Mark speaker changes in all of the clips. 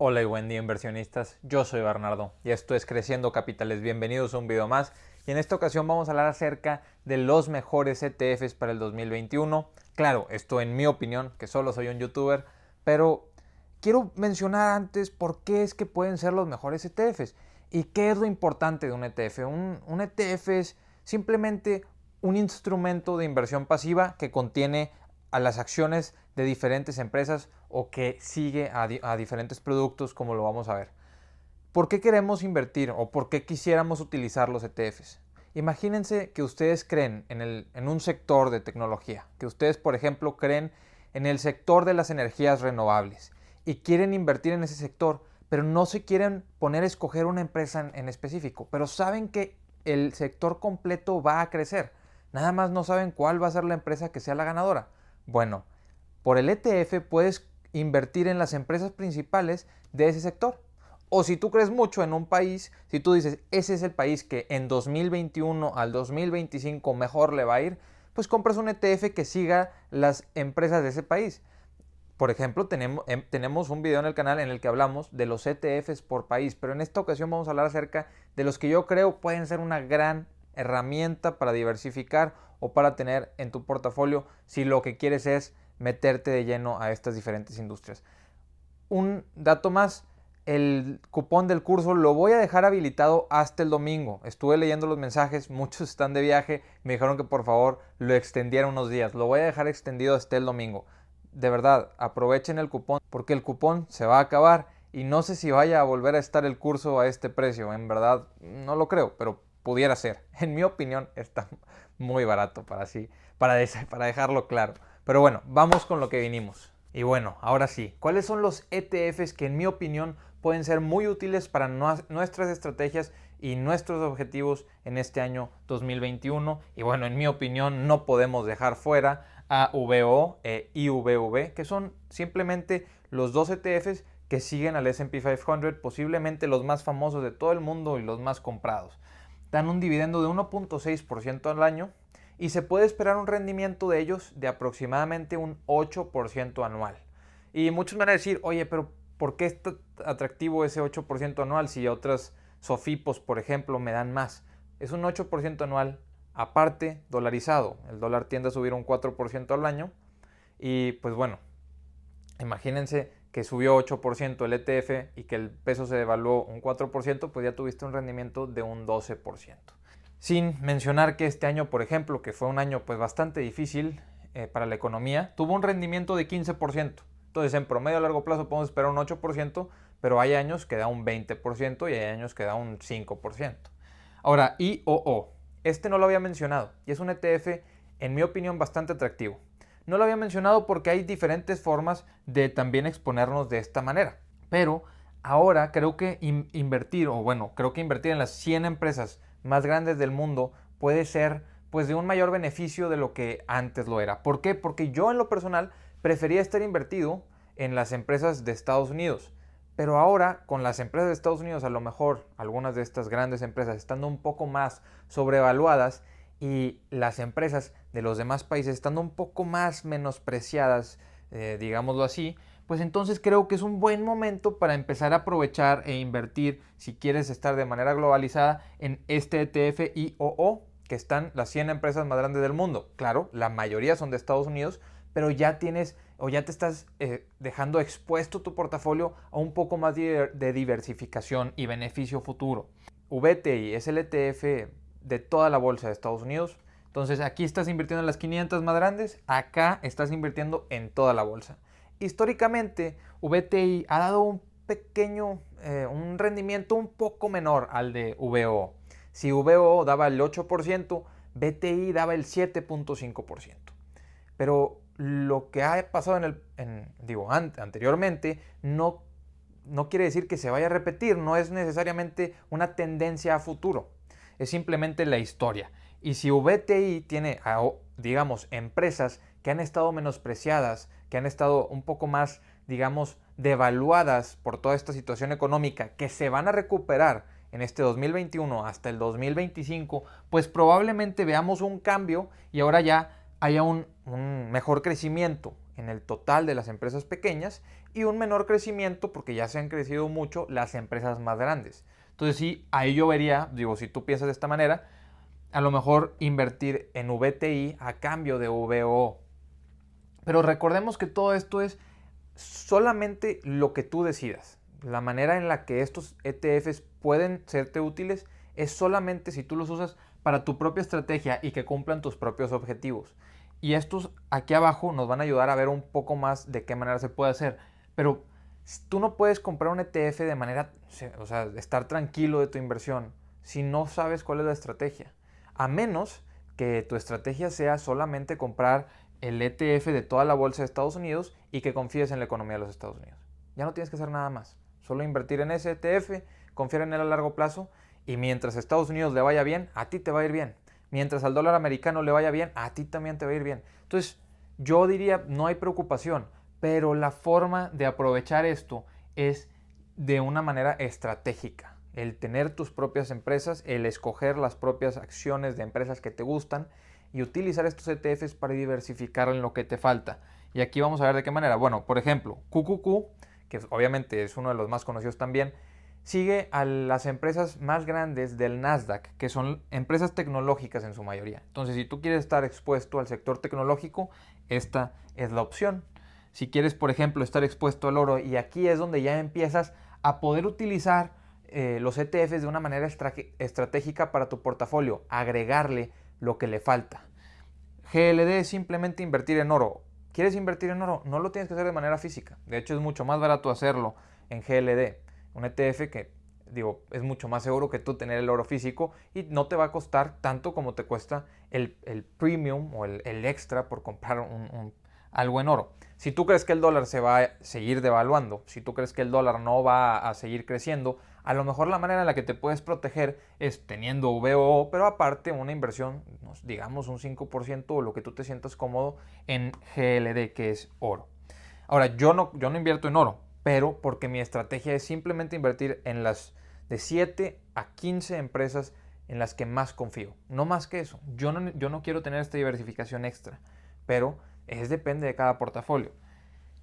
Speaker 1: Hola y buen día inversionistas, yo soy Bernardo y esto es Creciendo Capitales. Bienvenidos a un video más y en esta ocasión vamos a hablar acerca de los mejores ETFs para el 2021. Claro, esto en mi opinión, que solo soy un youtuber, pero quiero mencionar antes por qué es que pueden ser los mejores ETFs y qué es lo importante de un ETF. Un ETF es simplemente un instrumento de inversión pasiva que contiene a las acciones de diferentes empresas o que sigue a diferentes productos, como lo vamos a ver. ¿Por qué queremos invertir o por qué quisiéramos utilizar los ETFs? Imagínense que ustedes creen en un sector de tecnología, que ustedes, por ejemplo, creen en el sector de las energías renovables y quieren invertir en ese sector, pero no se quieren poner a escoger una empresa en específico, pero saben que el sector completo va a crecer. Nada más no saben cuál va a ser la empresa que sea la ganadora. Bueno, por el ETF puedes invertir en las empresas principales de ese sector. O si tú crees mucho en un país, si tú dices, ese es el país que en 2021 al 2025 mejor le va a ir, pues compras un ETF que siga las empresas de ese país. Por ejemplo, tenemos un video en el canal en el que hablamos de los ETFs por país, pero en esta ocasión vamos a hablar acerca de los que yo creo pueden ser una gran herramienta para diversificar o para tener en tu portafolio si lo que quieres es meterte de lleno a estas diferentes industrias. Un dato más, el cupón del curso lo voy a dejar habilitado hasta el domingo. Estuve leyendo los mensajes, muchos están de viaje, me dijeron que por favor lo extendiera unos días. Lo voy a dejar extendido hasta el domingo. De verdad, aprovechen el cupón porque el cupón se va a acabar y no sé si vaya a volver a estar el curso a este precio. En verdad, no lo creo, pero pudiera ser. En mi opinión, está muy barato para dejarlo claro. Pero bueno, vamos con lo que vinimos. Y bueno, ahora sí, ¿cuáles son los ETFs que en mi opinión pueden ser muy útiles para nuestras estrategias y nuestros objetivos en este año 2021? Y bueno, en mi opinión no podemos dejar fuera a VO e IVV, que son simplemente los dos ETFs que siguen al S&P 500, posiblemente los más famosos de todo el mundo y los más comprados. Dan un dividendo de 1.6% al año y se puede esperar un rendimiento de ellos de aproximadamente un 8% anual. Y muchos van a decir, oye, pero ¿por qué es atractivo ese 8% anual si otras SOFIPOS, por ejemplo, me dan más? Es un 8% anual, aparte dolarizado. El dólar tiende a subir un 4% al año. Y pues bueno, imagínense que subió 8% el ETF y que el peso se devaluó un 4%, pues ya tuviste un rendimiento de un 12%. Sin mencionar que este año, por ejemplo, que fue un año pues bastante difícil para la economía, tuvo un rendimiento de 15%. Entonces, en promedio a largo plazo podemos esperar un 8%, pero hay años que da un 20% y hay años que da un 5%. Ahora, IOO. Este no lo había mencionado y es un ETF, en mi opinión, bastante atractivo. No lo había mencionado porque hay diferentes formas de también exponernos de esta manera. Pero ahora creo que creo que invertir en las 100 empresas más grandes del mundo puede ser pues de un mayor beneficio de lo que antes lo era. ¿Por qué? Porque yo en lo personal prefería estar invertido en las empresas de Estados Unidos. Pero ahora con las empresas de Estados Unidos, a lo mejor algunas de estas grandes empresas estando un poco más sobrevaluadas y las empresas de los demás países estando un poco más menospreciadas, digámoslo así, pues entonces creo que es un buen momento para empezar a aprovechar e invertir, si quieres estar de manera globalizada, en este ETF IOO, que están las 100 empresas más grandes del mundo. Claro, la mayoría son de Estados Unidos, pero ya tienes o ya te estás dejando expuesto tu portafolio a un poco más de diversificación y beneficio futuro. VTI es el ETF de toda la bolsa de Estados Unidos. Entonces aquí estás invirtiendo en las 500 más grandes, acá estás invirtiendo en toda la bolsa. Históricamente, VTI ha dado un rendimiento un poco menor al de VO. Si VO daba el 8%, VTI daba el 7.5%. Pero lo que ha pasado anteriormente no quiere decir que se vaya a repetir, no es necesariamente una tendencia a futuro, es simplemente la historia. Y si VTI tiene, digamos, empresas que han estado menospreciadas, que han estado un poco más, digamos, devaluadas por toda esta situación económica, que se van a recuperar en este 2021 hasta el 2025, pues probablemente veamos un cambio y ahora ya haya un mejor crecimiento en el total de las empresas pequeñas y un menor crecimiento, porque ya se han crecido mucho, las empresas más grandes. Entonces sí, ahí yo vería, digo, si tú piensas de esta manera, a lo mejor invertir en VTI a cambio de VOO. Pero recordemos que todo esto es solamente lo que tú decidas. La manera en la que estos ETFs pueden serte útiles es solamente si tú los usas para tu propia estrategia y que cumplan tus propios objetivos. Y estos aquí abajo nos van a ayudar a ver un poco más de qué manera se puede hacer. Pero tú no puedes comprar un ETF de manera, o sea, estar tranquilo de tu inversión si no sabes cuál es la estrategia. A menos que tu estrategia sea solamente comprar el ETF de toda la bolsa de Estados Unidos y que confíes en la economía de los Estados Unidos. Ya no tienes que hacer nada más. Solo invertir en ese ETF, confiar en él a largo plazo y mientras a Estados Unidos le vaya bien, a ti te va a ir bien. Mientras al dólar americano le vaya bien, a ti también te va a ir bien. Entonces, yo diría, no hay preocupación, pero la forma de aprovechar esto es de una manera estratégica. El tener tus propias empresas, el escoger las propias acciones de empresas que te gustan y utilizar estos ETFs para diversificar en lo que te falta. Y aquí vamos a ver de qué manera. Bueno, por ejemplo, QQQ, que obviamente es uno de los más conocidos también, sigue a las empresas más grandes del Nasdaq, que son empresas tecnológicas en su mayoría. Entonces, si tú quieres estar expuesto al sector tecnológico, esta es la opción. Si quieres, por ejemplo, estar expuesto al oro, y aquí es donde ya empiezas a poder utilizar los ETFs de una manera estratégica para tu portafolio, agregarle lo que le falta. GLD es simplemente invertir en oro. ¿Quieres invertir en oro? No lo tienes que hacer de manera física. De hecho, es mucho más barato hacerlo en GLD. Un ETF que, digo, es mucho más seguro que tú tener el oro físico y no te va a costar tanto como te cuesta el premium o el extra por comprar algo en oro. Si tú crees que el dólar se va a seguir devaluando, si tú crees que el dólar no va a seguir creciendo, a lo mejor la manera en la que te puedes proteger es teniendo VOO, pero aparte una inversión, digamos un 5% o lo que tú te sientas cómodo en GLD, que es oro. Ahora, yo no invierto en oro, pero porque mi estrategia es simplemente invertir en las de 7 a 15 empresas en las que más confío. No más que eso. Yo no quiero tener esta diversificación extra, pero depende de cada portafolio.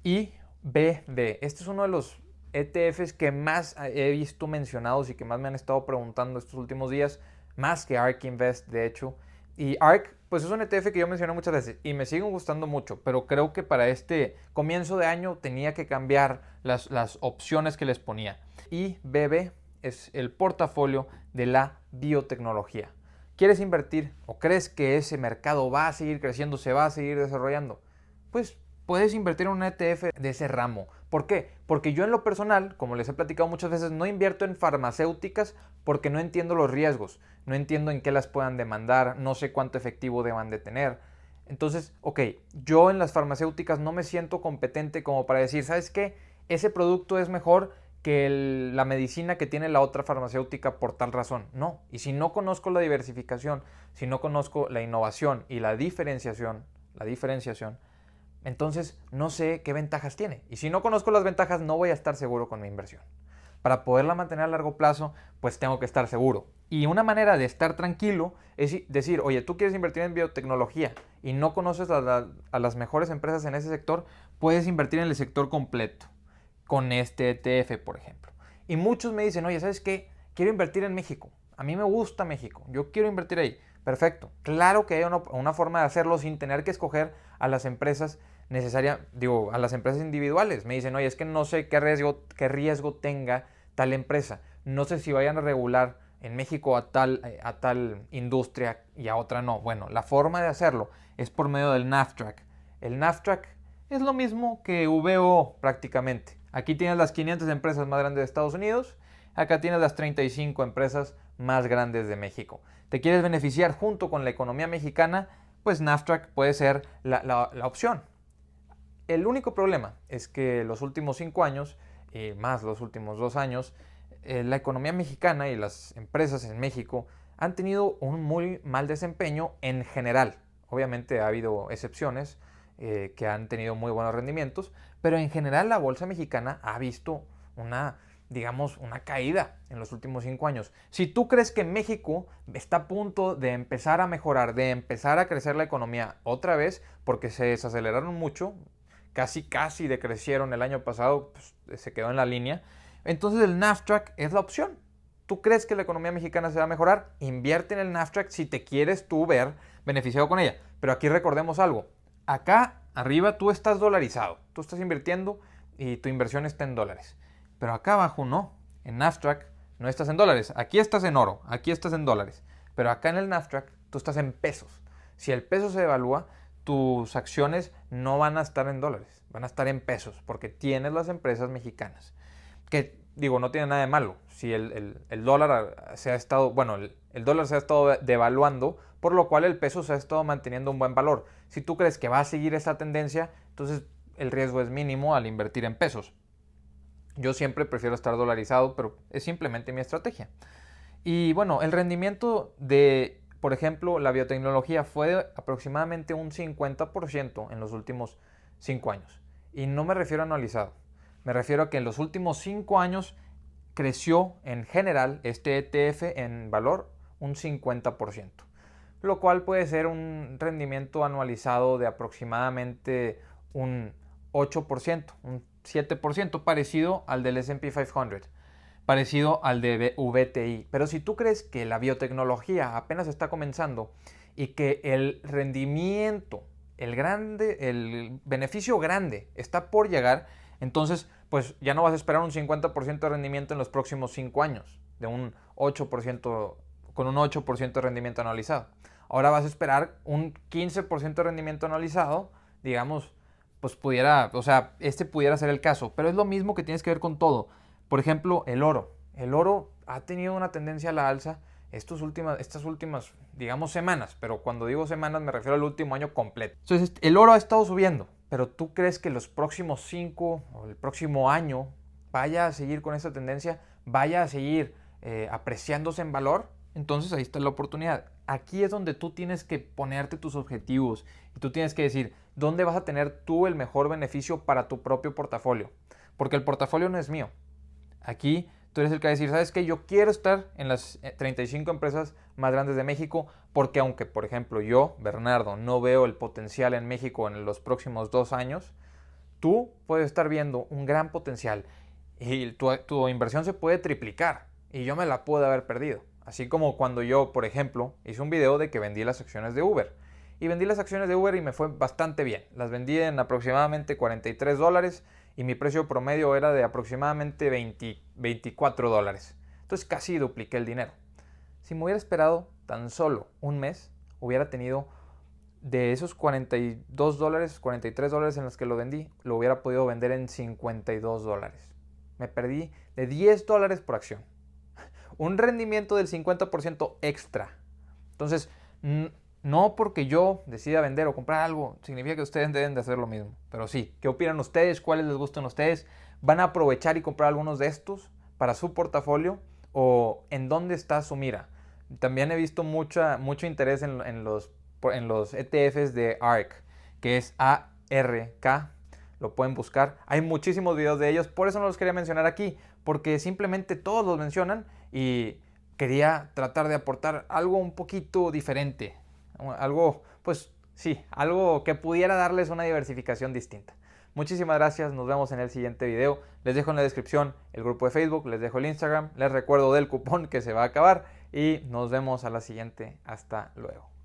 Speaker 1: Y BB, este es uno de los ETFs que más he visto mencionados y que más me han estado preguntando estos últimos días, más que ARK Invest, de hecho. Y ARK, pues es un ETF que yo mencioné muchas veces y me siguen gustando mucho, pero creo que para este comienzo de año tenía que cambiar las opciones que les ponía. Y BB es el portafolio de la biotecnología. ¿Quieres invertir o crees que ese mercado va a seguir creciendo, se va a seguir desarrollando? Pues puedes invertir en un ETF de ese ramo. ¿Por qué? Porque yo en lo personal, como les he platicado muchas veces, no invierto en farmacéuticas porque no entiendo los riesgos, no entiendo en qué las puedan demandar, no sé cuánto efectivo deban de tener. Entonces, ok, yo en las farmacéuticas no me siento competente como para decir, ¿sabes qué? Ese producto es mejor que la medicina que tiene la otra farmacéutica por tal razón. No, y si no conozco la diversificación, si no conozco la innovación y la diferenciación, entonces no sé qué ventajas tiene. Y si no conozco las ventajas, no voy a estar seguro con mi inversión. Para poderla mantener a largo plazo, pues tengo que estar seguro. Y una manera de estar tranquilo es decir, oye, tú quieres invertir en biotecnología y no conoces a las mejores empresas en ese sector, puedes invertir en el sector completo con este ETF, por ejemplo. Y muchos me dicen, oye, ¿sabes qué? Quiero invertir en México. A mí me gusta México. Yo quiero invertir ahí. Perfecto. Claro que hay una forma de hacerlo sin tener que escoger a las empresas a las empresas individuales. Me dicen, oye, es que no sé qué riesgo tenga tal empresa. No sé si vayan a regular en México a tal industria y a otra no. Bueno, la forma de hacerlo es por medio del NAFTRAC. El NAFTRAC es lo mismo que VO prácticamente. Aquí tienes las 500 empresas más grandes de Estados Unidos, acá tienes las 35 empresas más grandes de México. ¿Te quieres beneficiar junto con la economía mexicana? Pues NAFTRAC puede ser la opción. El único problema es que los últimos 5 años, y más los últimos 2 años, la economía mexicana y las empresas en México han tenido un muy mal desempeño en general. Obviamente ha habido excepciones que han tenido muy buenos rendimientos, pero en general la bolsa mexicana ha visto una caída en los últimos 5 años. Si tú crees que México está a punto de empezar a mejorar, de empezar a crecer la economía otra vez, porque se desaceleraron mucho, casi decrecieron el año pasado, pues, se quedó en la línea. Entonces el NASDAQ es la opción. ¿Tú crees que la economía mexicana se va a mejorar? Invierte en el NASDAQ si te quieres tú ver beneficiado con ella. Pero aquí recordemos algo. Acá arriba tú estás dolarizado. Tú estás invirtiendo y tu inversión está en dólares. Pero acá abajo no. En NASDAQ no estás en dólares. Aquí estás en oro. Aquí estás en dólares. Pero acá en el NASDAQ tú estás en pesos. Si el peso se devalúa, tus acciones no van a estar en dólares. Van a estar en pesos porque tienes las empresas mexicanas. Que digo, no tiene nada de malo. Si el dólar se ha estado, bueno, el dólar se ha estado devaluando, por lo cual el peso se ha estado manteniendo un buen valor. Si tú crees que va a seguir esa tendencia, entonces el riesgo es mínimo al invertir en pesos. Yo siempre prefiero estar dolarizado, pero es simplemente mi estrategia. Y bueno, el rendimiento de, por ejemplo, la biotecnología fue de aproximadamente un 50% en los últimos 5 años. Y no me refiero a anualizado. Me refiero a que en los últimos 5 años creció en general este ETF en valor un 50%, lo cual puede ser un rendimiento anualizado de aproximadamente un 8%, un 7%, parecido al del S&P 500, parecido al de VTI. Pero si tú crees que la biotecnología apenas está comenzando y que el rendimiento, el beneficio grande está por llegar, entonces pues ya no vas a esperar un 50% de rendimiento en los próximos 5 años, de un 8%, con un 8% de rendimiento anualizado. Ahora vas a esperar un 15% de rendimiento anualizado, digamos, pues pudiera, o sea, pudiera ser el caso, pero es lo mismo que tienes que ver con todo. Por ejemplo, el oro. El oro ha tenido una tendencia a la alza estas últimas, digamos, semanas, pero cuando digo semanas me refiero al último año completo. Entonces, el oro ha estado subiendo, pero ¿tú crees que los próximos 5 o el próximo año vaya a seguir con esa tendencia, vaya a seguir apreciándose en valor? Entonces ahí está la oportunidad. Aquí es donde tú tienes que ponerte tus objetivos y tú tienes que decir dónde vas a tener tú el mejor beneficio para tu propio portafolio, porque el portafolio no es mío. Aquí tú eres el que va a decir, ¿sabes qué? Yo quiero estar en las 35 empresas más grandes de México porque aunque, por ejemplo, yo, Bernardo, no veo el potencial en México en los próximos 2 años, tú puedes estar viendo un gran potencial y tu inversión se puede triplicar y yo me la pude haber perdido. Así como cuando yo, por ejemplo, hice un video de que vendí las acciones de Uber. Y vendí las acciones de Uber y me fue bastante bien. Las vendí en aproximadamente $43 y mi precio promedio era de aproximadamente $24. Entonces casi dupliqué el dinero. Si me hubiera esperado tan solo un mes, hubiera tenido de esos $42, $43 en los que lo vendí, lo hubiera podido vender en $52. Me perdí de $10 por acción. Un rendimiento del 50% extra. Entonces, no porque yo decida vender o comprar algo, significa que ustedes deben de hacer lo mismo. Pero sí, ¿qué opinan ustedes? ¿Cuáles les gustan a ustedes? ¿Van a aprovechar y comprar algunos de estos para su portafolio? ¿O en dónde está su mira? También he visto mucho interés en los ETFs de ARK, que es ARK. Lo pueden buscar. Hay muchísimos videos de ellos, por eso no los quería mencionar aquí, porque simplemente todos los mencionan y quería tratar de aportar algo un poquito diferente. Algo, pues sí, algo que pudiera darles una diversificación distinta. Muchísimas gracias, nos vemos en el siguiente video. Les dejo en la descripción el grupo de Facebook, les dejo el Instagram, les recuerdo del cupón que se va a acabar y nos vemos a la siguiente. Hasta luego.